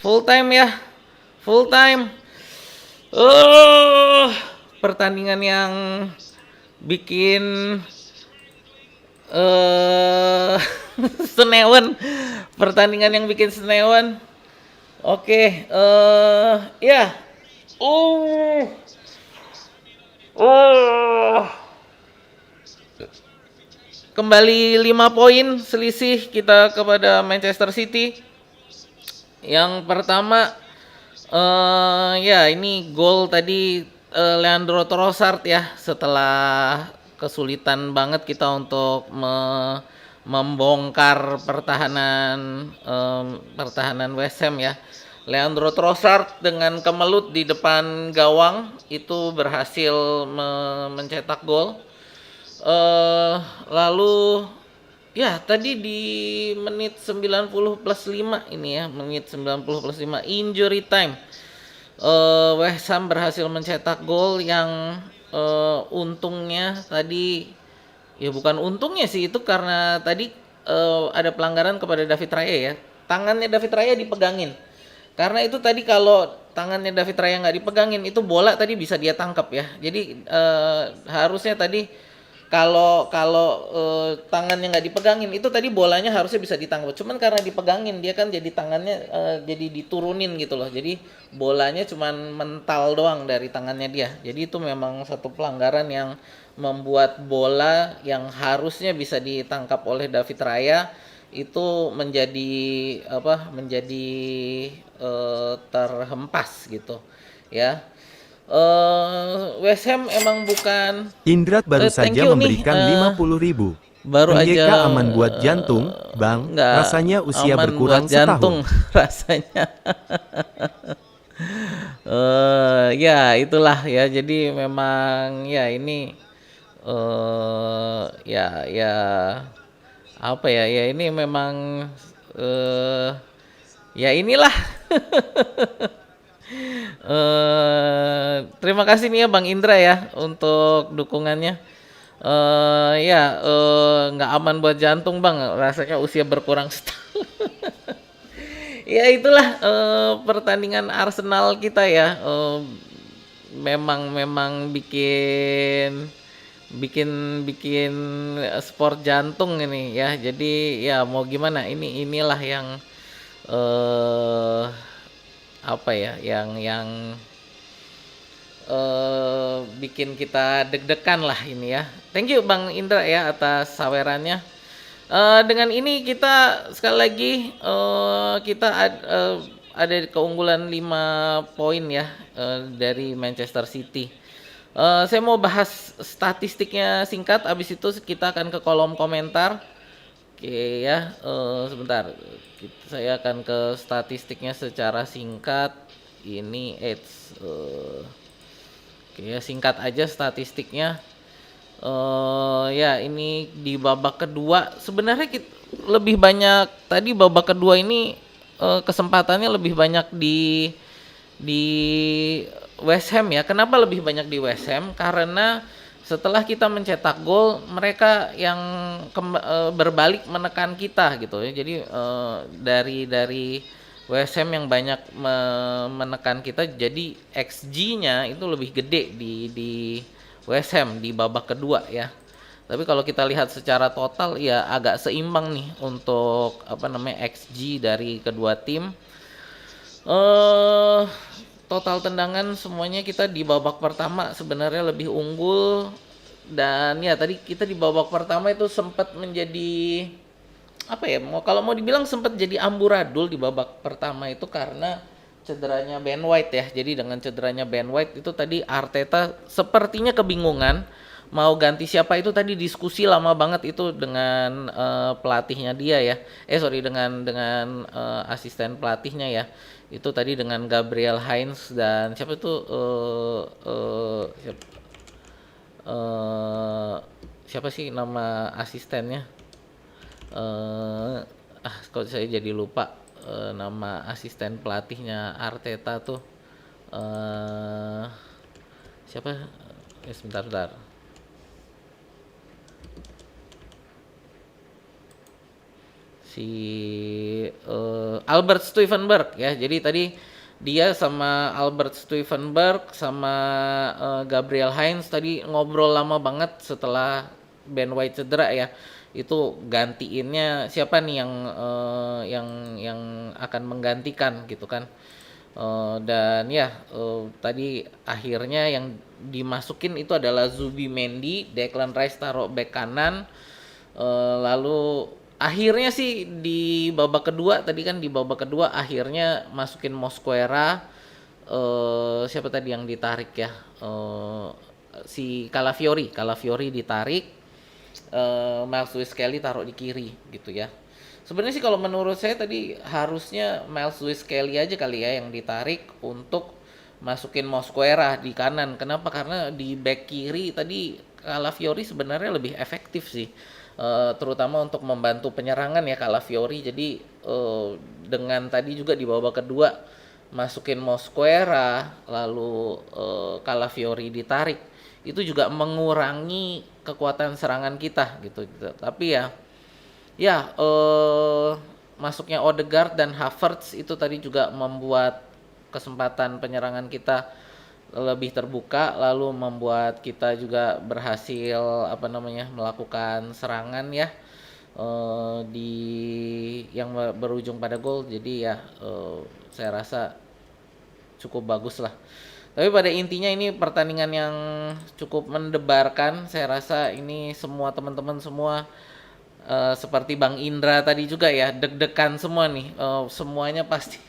Full time ya, full time. Eh, pertandingan yang bikin eh senewan. Pertandingan yang bikin senewan. Oke, ya. Uh, uh. Kembali 5 poin selisih kita kepada Manchester City. Yang pertama ya ini gol tadi Leandro Trossard ya, setelah kesulitan banget kita untuk membongkar pertahanan West Ham ya. Leandro Trossard dengan kemelut di depan gawang itu berhasil mencetak gol. Lalu ya tadi di menit 90 plus 5 ini ya, menit 90 plus 5 injury time. West Ham berhasil mencetak gol yang untungnya tadi, ya bukan untungnya sih, itu karena tadi ada pelanggaran kepada David Raya ya. Tangannya David Raya dipegangin. Karena itu tadi kalau tangannya David Raya nggak dipegangin, itu bola tadi bisa dia tangkap ya. Jadi harusnya tadi kalau kalau tangannya nggak dipegangin, itu tadi bolanya harusnya bisa ditangkap. Cuman karena dipegangin, dia kan jadi tangannya jadi diturunin gitu loh. Jadi bolanya cuman mental doang dari tangannya dia. Jadi itu memang satu pelanggaran yang membuat bola yang harusnya bisa ditangkap oleh David Raya itu menjadi terhempas gitu ya. West Ham emang bukan Indrat baru thank saja you nih, memberikan 50.000. baru aja MYK aman buat jantung, Bang. nggak Rasanya usia aman buat berkurang jantung setahun. rasanya. Ya itulah ya, jadi memang ya ini ya ya apa ya, ya ini memang ya inilah. Terima kasih nih ya Bang Indra ya untuk dukungannya. Ya nggak aman buat jantung Bang, rasanya usia berkurang setahun. Ya itulah pertandingan Arsenal kita ya. Memang memang bikin bikin bikin sport jantung ini ya. Jadi ya mau gimana, inilah yang eh apa ya, yang bikin kita deg-degan lah ini ya. Thank you Bang Indra ya atas sawerannya. Dengan ini kita sekali lagi kita ada keunggulan 5 poin ya dari Manchester City. Saya mau bahas statistiknya singkat, abis itu kita akan ke kolom komentar. Oke ya, sebentar. Saya akan ke statistiknya secara singkat. Ini oke ya, singkat aja statistiknya. Ya ini di babak kedua sebenarnya lebih banyak tadi babak kedua ini kesempatannya lebih banyak di West Ham ya. Kenapa lebih banyak di West Ham? Karena setelah kita mencetak gol, mereka yang berbalik menekan kita gitu ya. Jadi dari West Ham yang banyak menekan kita, jadi XG-nya itu lebih gede di West Ham di babak kedua ya. Tapi kalau kita lihat secara total ya agak seimbang nih untuk XG dari kedua tim. eh Total tendangan semuanya kita di babak pertama sebenarnya lebih unggul, dan ya tadi kita di babak pertama itu sempat menjadi apa ya, kalau mau dibilang sempat jadi amburadul di babak pertama itu karena cederanya Ben White ya. Jadi dengan cederanya Ben White itu tadi Arteta sepertinya kebingungan mau ganti siapa. Itu tadi diskusi lama banget itu dengan pelatihnya dia ya. Sorry, dengan asisten pelatihnya ya. Itu tadi dengan Gabriel Heinz dan siapa itu eh, siapa sih nama asistennya? Kok saya jadi lupa nama asisten pelatihnya Arteta tuh eh siapa? Sebentar. si Albert Stuivenberg ya. Jadi tadi dia sama Albert Stuivenberg sama Gabriel Heinz tadi ngobrol lama banget setelah Ben White cedera ya. Itu gantiinnya siapa nih yang akan menggantikan gitu kan. Dan ya tadi akhirnya yang dimasukin itu adalah Zubimendi, Declan Rice taruh bek kanan. Lalu akhirnya sih di babak kedua tadi kan di babak kedua akhirnya masukin Mosquera. Siapa tadi yang ditarik ya? Si Calafiori ditarik. Miles Lewis Kelly taruh di kiri gitu ya. Sebenarnya sih kalau menurut saya tadi harusnya Miles Lewis Kelly aja kali ya yang ditarik untuk masukin Mosquera di kanan. Kenapa? Karena di back kiri tadi Calafiori sebenarnya lebih efektif sih. Terutama untuk membantu penyerangan ya Calafiori. Jadi dengan tadi juga di babak kedua masukin Mosquera lalu Calafiori ditarik itu juga mengurangi kekuatan serangan kita gitu. Tapi ya masuknya Odegaard dan Havertz itu tadi juga membuat kesempatan penyerangan kita lebih terbuka, lalu membuat kita juga berhasil melakukan serangan ya di yang berujung pada gol. Jadi ya saya rasa cukup bagus lah. Tapi pada intinya ini pertandingan yang cukup mendebarkan. Saya rasa ini semua teman-teman semua seperti Bang Indra tadi juga ya, deg-degan semua nih. Semuanya pasti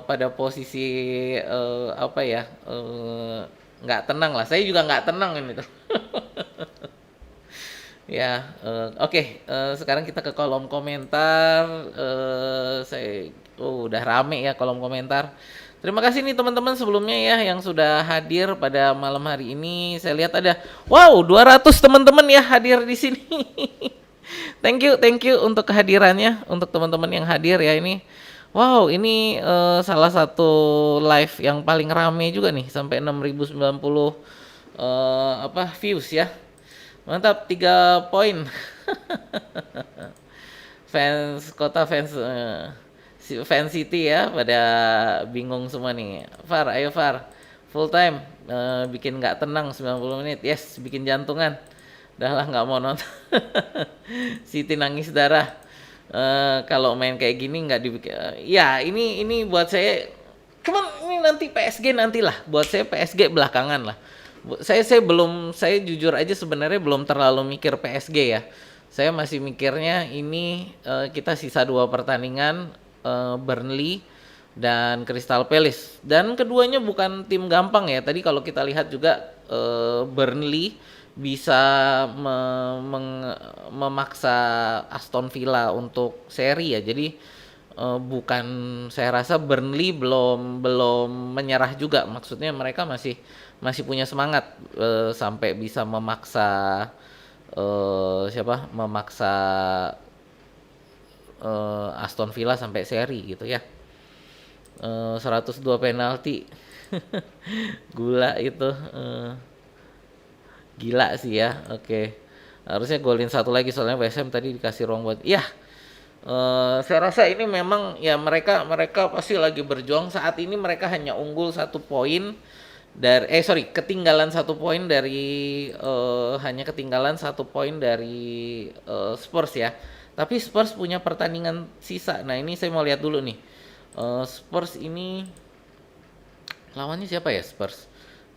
pada posisi nggak tenang lah. Saya juga nggak tenang ini tuh. Ya, oke. Sekarang kita ke kolom komentar. Udah rame ya kolom komentar. Terima kasih nih teman-teman sebelumnya ya yang sudah hadir pada malam hari ini. Saya lihat ada 200 teman-teman ya hadir di sini. Thank you untuk kehadirannya, untuk teman-teman yang hadir ya ini. Wow, ini salah satu live yang paling rame juga nih sampai 6090 views ya. Mantap, 3 poin. Fans City ya pada bingung semua nih. Ayo Far, full time bikin nggak tenang 90 menit. Yes, bikin jantungan. Udah lah nggak mau nonton. City nangis darah. Kalau main kayak gini nggak dibikin. Ya ini buat saya. Cuman ini nanti PSG nantilah. Buat saya PSG belakangan lah. Saya jujur aja sebenarnya belum terlalu mikir PSG ya. Saya masih mikirnya ini kita sisa 2 pertandingan. Burnley dan Crystal Palace, dan keduanya bukan tim gampang ya. Tadi kalau kita lihat juga Burnley bisa memaksa Aston Villa untuk seri ya. Jadi saya rasa Burnley belum menyerah juga. Maksudnya mereka masih punya semangat sampai bisa memaksa Aston Villa sampai seri gitu ya. 102 penalti. Gula itu. Gila sih ya. Oke. Harusnya golin 1 lagi soalnya West Ham tadi dikasih ruang buat. Ya. Saya rasa ini memang ya mereka pasti lagi berjuang. Saat ini mereka hanya unggul 1 poin dari ketinggalan 1 poin dari ketinggalan 1 poin dari Spurs ya. Tapi Spurs punya pertandingan sisa. Nah ini saya mau lihat dulu nih. Spurs ini lawannya siapa ya Spurs?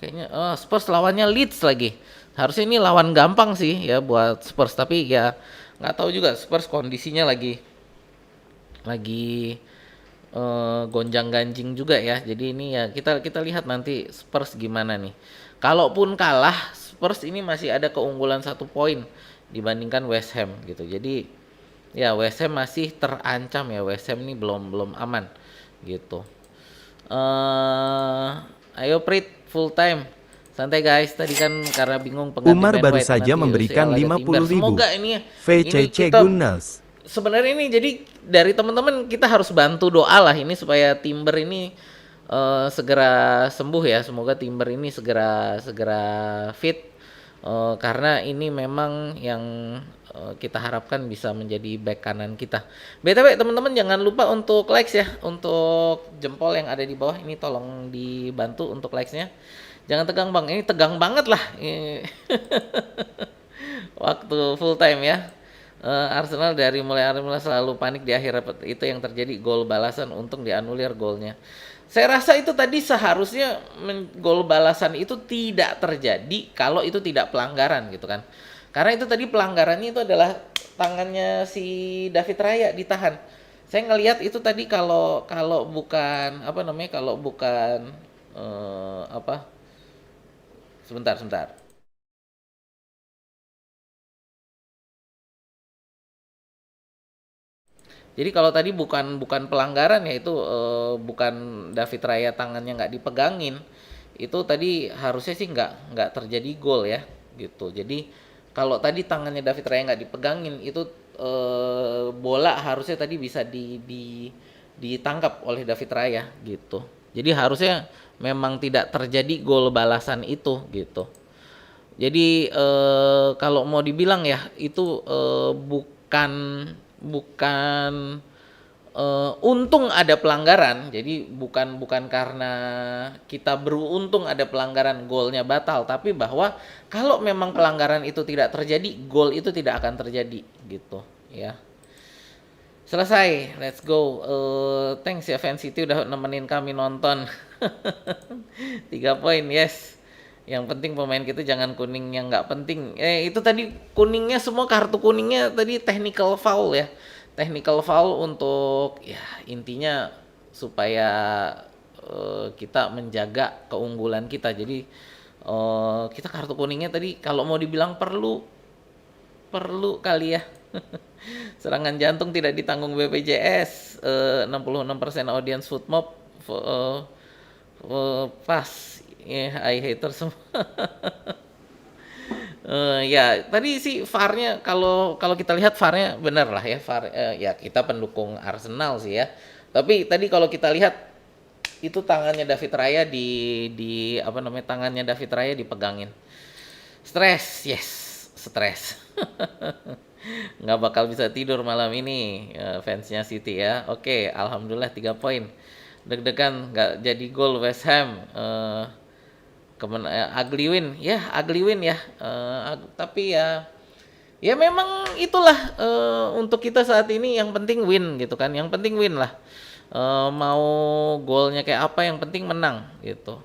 Kayaknya Spurs lawannya Leeds lagi. Harusnya ini lawan gampang sih ya buat Spurs. Tapi ya nggak tahu juga Spurs kondisinya lagi gonjang-ganjing juga ya. Jadi ini ya kita lihat nanti Spurs gimana nih. Kalaupun kalah Spurs ini masih ada keunggulan 1 poin dibandingkan West Ham gitu. Jadi ya West Ham masih terancam ya. West Ham ini belum aman gitu. Ayo Prit full time. Santai guys, tadi kan karena bingung pengganti Umar Ben baru White, saja nanti memberikan UCL agak 50.000. timber. Semoga ini VCC kita Gunnels. sebenarnya ini jadi dari teman-teman kita harus bantu doa lah ini supaya Timber ini segera sembuh ya. Semoga Timber ini segera fit Karena ini memang yang kita harapkan bisa menjadi back kanan kita. BTW teman-teman jangan lupa untuk likes ya, untuk jempol yang ada di bawah ini tolong dibantu untuk likes-nya. Jangan tegang bang, ini tegang banget lah. Waktu full time ya. Arsenal dari mulai selalu panik di akhir itu yang terjadi, gol balasan untung dianulir golnya. Saya rasa itu tadi seharusnya gol balasan itu tidak terjadi kalau itu tidak pelanggaran gitu kan. Karena itu tadi pelanggarannya itu adalah tangannya si David Raya ditahan. Saya ngelihat itu tadi kalau kalau bukan apa namanya kalau bukan apa sebentar. Jadi kalau tadi bukan pelanggaran ya itu bukan David Raya tangannya nggak dipegangin, itu tadi harusnya sih nggak terjadi gol ya gitu. Jadi kalau tadi tangannya David Raya nggak dipegangin itu bola harusnya tadi bisa ditangkap oleh David Raya gitu. Jadi harusnya memang tidak terjadi gol balasan itu gitu. Jadi kalau mau dibilang ya itu bukan bukan untung ada pelanggaran. Jadi bukan karena kita beruntung ada pelanggaran golnya batal, tapi bahwa kalau memang pelanggaran itu tidak terjadi, gol itu tidak akan terjadi gitu ya. Selesai, let's go. Thanks ya Fan City udah nemenin kami nonton. 3 poin, yes. Yang penting pemain kita jangan kuning yang nggak penting. Itu tadi kuningnya semua kartu kuningnya tadi technical foul ya. Technical foul untuk ya intinya supaya kita menjaga keunggulan kita. Jadi kita kartu kuningnya tadi kalau mau dibilang perlu kali ya. Serangan jantung tidak ditanggung BPJS. 66% audience food mob pas ya, I hater semua. Ya tadi sih VAR-nya kalau kita lihat VAR-nya benar lah ya VAR, ya kita pendukung Arsenal sih ya. Tapi tadi kalau kita lihat itu tangannya David Raya di apa namanya tangannya David Raya dipegangin. Stres, yes, stres. Nggak bakal bisa tidur malam ini fansnya City ya. Oke, alhamdulillah 3 poin. Deg-degan nggak jadi gol West Ham. Ugly win ya. Tapi ya memang itulah untuk kita saat ini yang penting win gitu kan. Yang penting win lah. Mau golnya kayak apa yang penting menang gitu.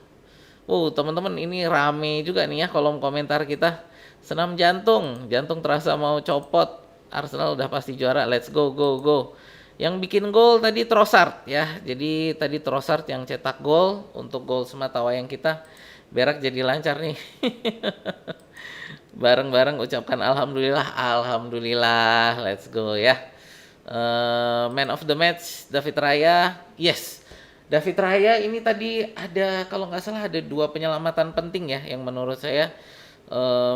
Teman-teman ini rame juga nih ya kolom komentar kita. Senam jantung terasa mau copot. Arsenal udah pasti juara. Let's go go go. Yang bikin gol tadi Trossard ya. Jadi tadi Trossard yang cetak gol untuk gol sematawayang kita. Berak jadi lancar nih. Bareng-bareng ucapkan alhamdulillah. Let's go ya. Man of the match David Raya. Yes. David Raya ini tadi ada kalau nggak salah ada 2 penyelamatan penting ya yang menurut saya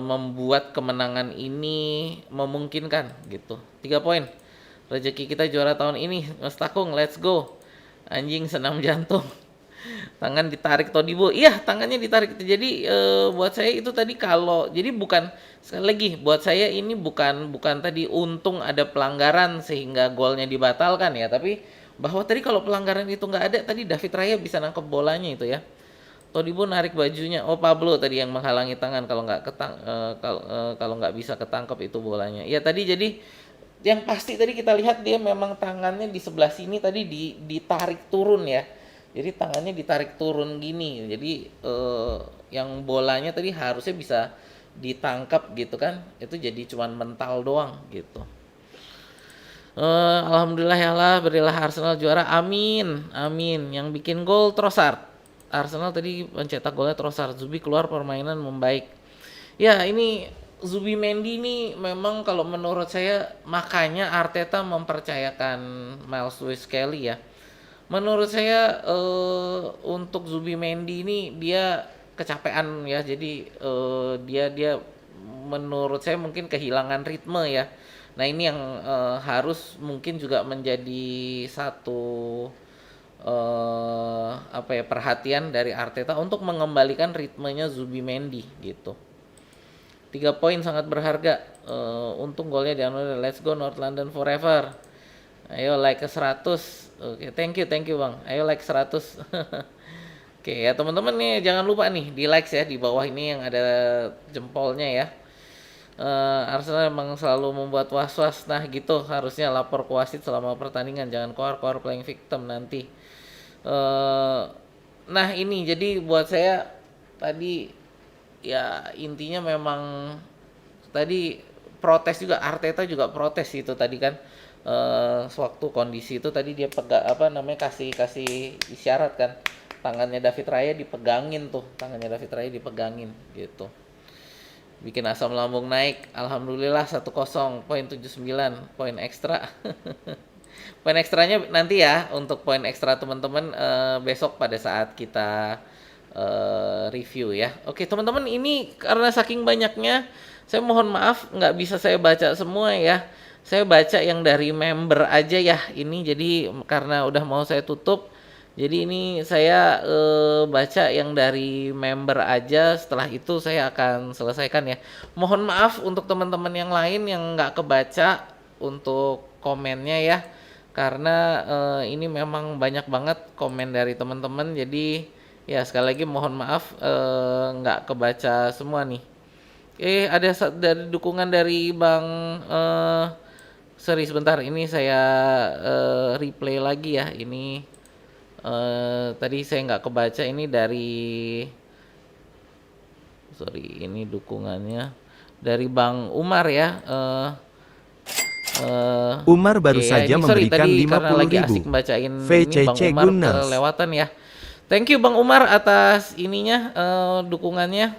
membuat kemenangan ini memungkinkan gitu. 3 poin. Rezeki kita juara tahun ini. Mas Takung, let's go. Anjing senam jantung. Tangan ditarik Todibo. Iya, tangannya ditarik. Jadi buat saya itu tadi kalau jadi bukan sekali lagi buat saya ini bukan tadi untung ada pelanggaran sehingga golnya dibatalkan ya, tapi bahwa tadi kalau pelanggaran itu nggak ada tadi David Raya bisa nangkep bolanya itu ya. Todibo narik bajunya. Pablo tadi yang menghalangi tangan kalau nggak kalau nggak bisa ketangkep itu bolanya. Ya tadi jadi yang pasti tadi kita lihat dia memang tangannya di sebelah sini tadi ditarik turun ya. Jadi tangannya ditarik turun gini. Jadi yang bolanya tadi harusnya bisa ditangkap gitu kan. Itu jadi cuman mental doang gitu. Alhamdulillah ya Allah, berilah Arsenal juara. Amin. Yang bikin gol Trossard. Arsenal tadi mencetak golnya Trossard. Zubi keluar permainan membaik. Ya ini Zubimendi ini memang kalau menurut saya makanya Arteta mempercayakan Miles Lewis Kelly ya. Menurut saya untuk Zubimendi ini dia kecapean ya. Jadi dia menurut saya mungkin kehilangan ritme ya. Nah ini yang harus mungkin juga menjadi satu perhatian dari Arteta untuk mengembalikan ritmenya Zubimendi gitu. 3 poin sangat berharga. Untung golnya dianulir. Let's go North London forever. Ayo like ke 100. Oke, thank you Bang. Ayo like 100. Oke ya teman-teman nih, jangan lupa nih di like ya, di bawah ini yang ada jempolnya ya. Arsenal memang selalu membuat was-was. Nah gitu, harusnya lapor ke wasit selama pertandingan, jangan koar-koar playing victim nanti. Nah ini jadi buat saya tadi ya intinya memang tadi protes juga, Arteta juga protes itu tadi kan. Sewaktu kondisi itu tadi dia kasih isyarat kan, tangannya David Raya dipegangin tuh, gitu, bikin asam lambung naik. Alhamdulillah 1-0, poin 79, poin ekstra. Poin ekstranya nanti ya, untuk poin ekstra teman-teman besok pada saat kita review ya. Oke teman-teman, ini karena saking banyaknya saya mohon maaf nggak bisa saya baca semua ya. Saya baca yang dari member aja ya ini, jadi karena udah mau saya tutup, jadi ini saya baca yang dari member aja, setelah itu saya akan selesaikan ya. Mohon maaf untuk teman-teman yang lain yang nggak kebaca untuk komennya ya, karena ini memang banyak banget komen dari teman-teman, jadi ya sekali lagi mohon maaf nggak kebaca semua nih. Ada dari dukungan dari Bang sorry sebentar, ini saya replay lagi ya. Ini tadi saya nggak kebaca, ini dari ini dukungannya dari Bang Umar ya. Umar baru ya, saja ini memberikan tadi karena lagi 50.000. asik bacain ini Bang VCC Umar Gunners. kelewatan ya. Thank you Bang Umar atas ininya, dukungannya.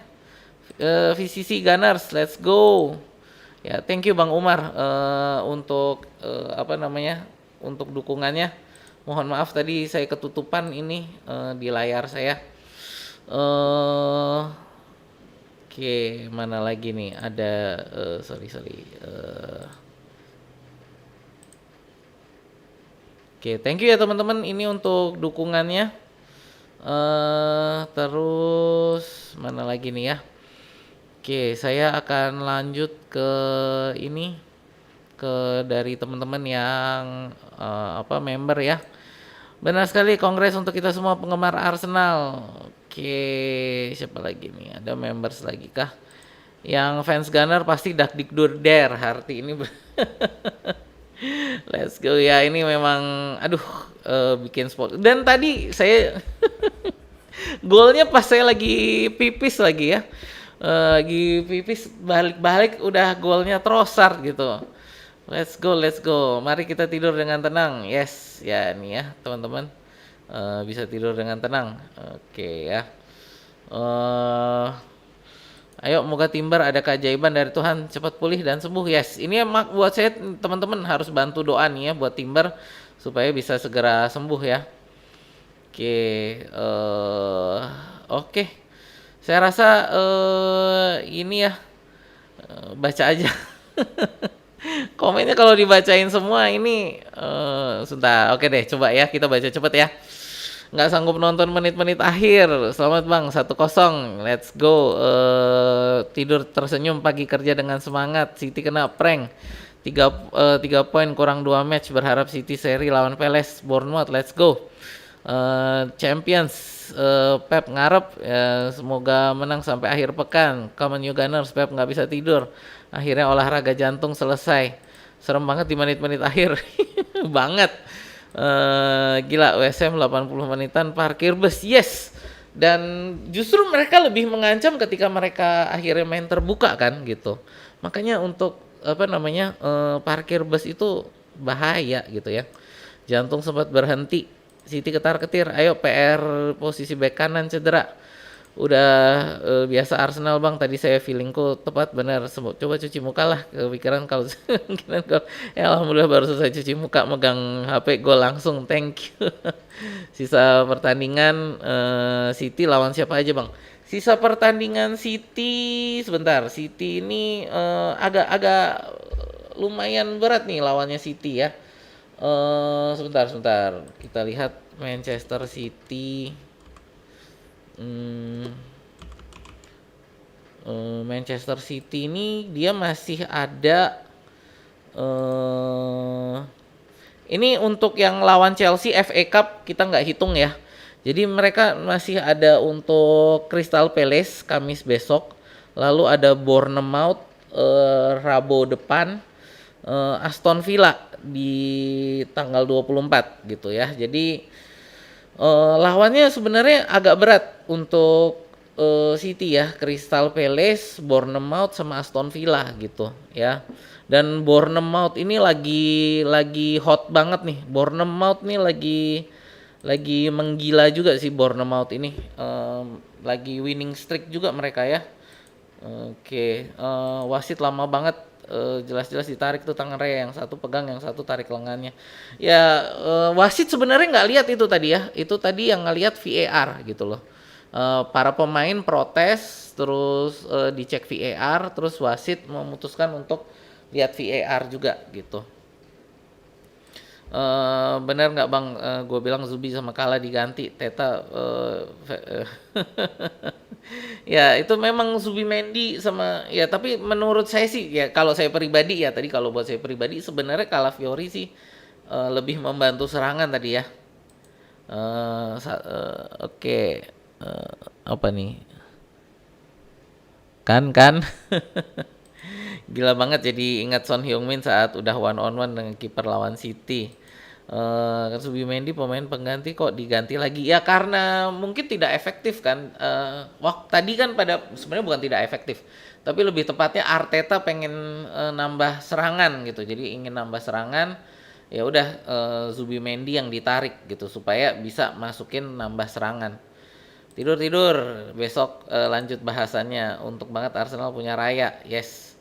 VCC Gunners, let's go. Ya, thank you Bang Umar untuk untuk dukungannya. Mohon maaf tadi saya ketutupan ini di layar saya. Oke, mana lagi nih? Ada Oke, thank you ya teman-teman ini untuk dukungannya. Terus mana lagi nih ya? Oke, saya akan lanjut ke ini, ke dari teman-teman yang member ya. Benar sekali, kongres untuk kita semua penggemar Arsenal. Oke, siapa lagi nih? Ada members lagi kah? Yang fans Gunner pasti dakdikdur der Harti ini. Let's go ya, ini memang bikin sport. Dan tadi saya golnya pas saya lagi pipis lagi ya. Lagi pipis balik-balik udah golnya Trossard gitu. Let's go. Mari kita tidur dengan tenang. Yes, ya nih ya teman-teman. Bisa tidur dengan tenang. Oke ya. Ayo moga Timber ada keajaiban dari Tuhan, cepat pulih dan sembuh. Yes, ini buat saya teman-teman harus bantu doa nih ya buat Timber supaya bisa segera sembuh ya. Oke. Saya rasa ini ya baca aja. Komennya kalau dibacain semua ini sebentar. Oke deh, coba ya kita baca cepet ya. Nggak sanggup nonton menit-menit akhir. Selamat Bang, 1-0. Let's go. Tidur tersenyum, pagi kerja dengan semangat. City kena prank. 3 poin kurang 2 match. Berharap City seri lawan Palace, Bournemouth. Let's go. Champions, Pep ngarep semoga menang sampai akhir pekan. Come on you Gunners, Pep nggak bisa tidur. Akhirnya olahraga jantung selesai. Serem banget di menit-menit akhir. Banget. Gila, WSM 80 menitan parkir bus. Yes. Dan justru mereka lebih mengancam ketika mereka akhirnya main terbuka kan gitu. Makanya untuk parkir bus itu bahaya gitu ya. Jantung sempat berhenti. City ketar-ketir. Ayo PR posisi bek kanan cedera. Udah biasa Arsenal Bang, tadi saya feelingku tepat benar. Coba cuci muka lah, kepikiran kalau alhamdulillah baru selesai cuci muka megang HP gol langsung, thank you. Sisa pertandingan City lawan siapa aja Bang? Sisa pertandingan City sebentar, City ini agak lumayan berat nih lawannya City ya. Sebentar kita lihat Manchester City. Manchester City ini dia masih ada ini untuk yang lawan Chelsea FA Cup kita nggak hitung ya. Jadi mereka masih ada untuk Crystal Palace Kamis besok. Lalu ada Bournemouth Rabu depan, Aston Villa di tanggal 24 gitu ya. Jadi lawannya sebenarnya agak berat untuk City ya, Crystal Palace, Bournemouth sama Aston Villa gitu ya. Dan Bournemouth ini lagi hot banget nih. Bournemouth nih lagi menggila juga sih Bournemouth ini. Lagi winning streak juga mereka ya. Oke, wasit lama banget. Jelas-jelas ditarik tuh tangan Rea, yang satu pegang, yang satu tarik lengannya. Ya wasit sebenarnya nggak lihat itu tadi ya. Itu tadi yang ngelihat VAR gitu loh. Para pemain protes, terus dicek VAR, terus wasit memutuskan untuk lihat VAR juga gitu. Bener nggak Bang? Gue bilang Zubi sama Kala diganti, Teta. Ya itu memang Zubimendi sama ya, tapi menurut saya sih ya, kalau saya pribadi ya tadi, kalau buat saya pribadi sebenarnya Calafiori sih lebih membantu serangan tadi ya. Oke. Apa nih? Kan gila banget jadi ingat Son Heung-min saat udah one on one dengan kiper lawan City. Kan Subimendi pemain pengganti kok diganti lagi ya, karena mungkin tidak efektif kan. Waktu tadi kan sebenarnya bukan tidak efektif, tapi lebih tepatnya Arteta pengen nambah serangan gitu, jadi ingin nambah serangan, ya udah Zubimendi yang ditarik gitu supaya bisa masukin nambah serangan. Tidur besok lanjut bahasannya. Untuk banget Arsenal punya Raya, yes.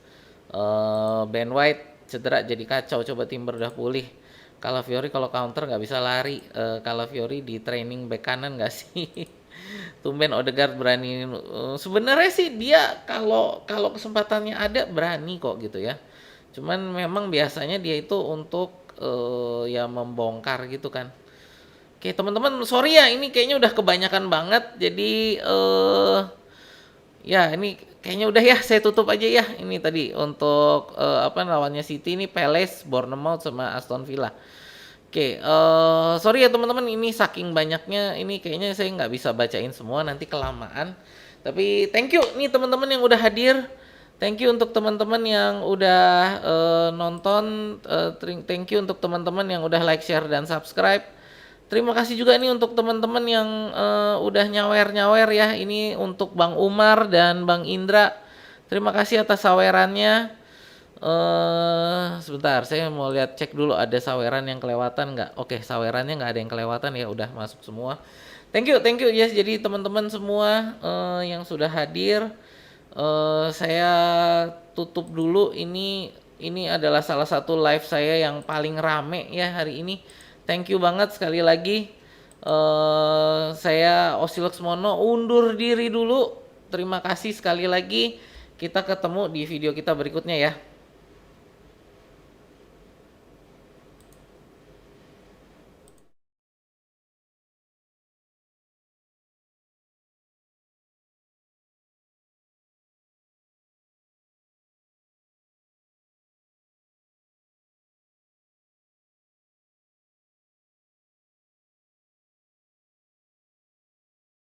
Ben White cedera jadi kacau, coba Timber udah pulih. Calafiori kalau counter nggak bisa lari. Calafiori di training back kanan nggak sih? Tumben Odegaard berani. Sebenarnya sih dia kalau kesempatannya ada berani kok gitu ya. Cuman memang biasanya dia itu untuk ya membongkar gitu kan. Oke teman-teman, sorry ya ini kayaknya udah kebanyakan banget. Jadi ya ini kayaknya udah ya, saya tutup aja ya. Ini tadi untuk lawannya City ini Palace, Bournemouth sama Aston Villa. Oke, sorry ya teman-teman, ini saking banyaknya ini kayaknya saya nggak bisa bacain semua, nanti kelamaan. Tapi thank you nih teman-teman yang udah hadir. Thank you untuk teman-teman yang udah nonton. Thank you untuk teman-teman yang udah like, share, dan subscribe. Terima kasih juga nih untuk teman-teman yang udah nyawer-nyawer ya. Ini untuk Bang Umar dan Bang Indra. Terima kasih atas sawerannya. Sebentar, saya mau lihat, cek dulu ada saweran yang kelewatan nggak. Oke, sawerannya nggak ada yang kelewatan ya, udah masuk semua. Thank you yes. Jadi teman-teman semua yang sudah hadir, saya tutup dulu. Ini adalah salah satu live saya yang paling rame ya hari ini. Thank you banget sekali lagi. Saya Osilaksmono undur diri dulu. Terima kasih sekali lagi. Kita ketemu di video kita berikutnya ya.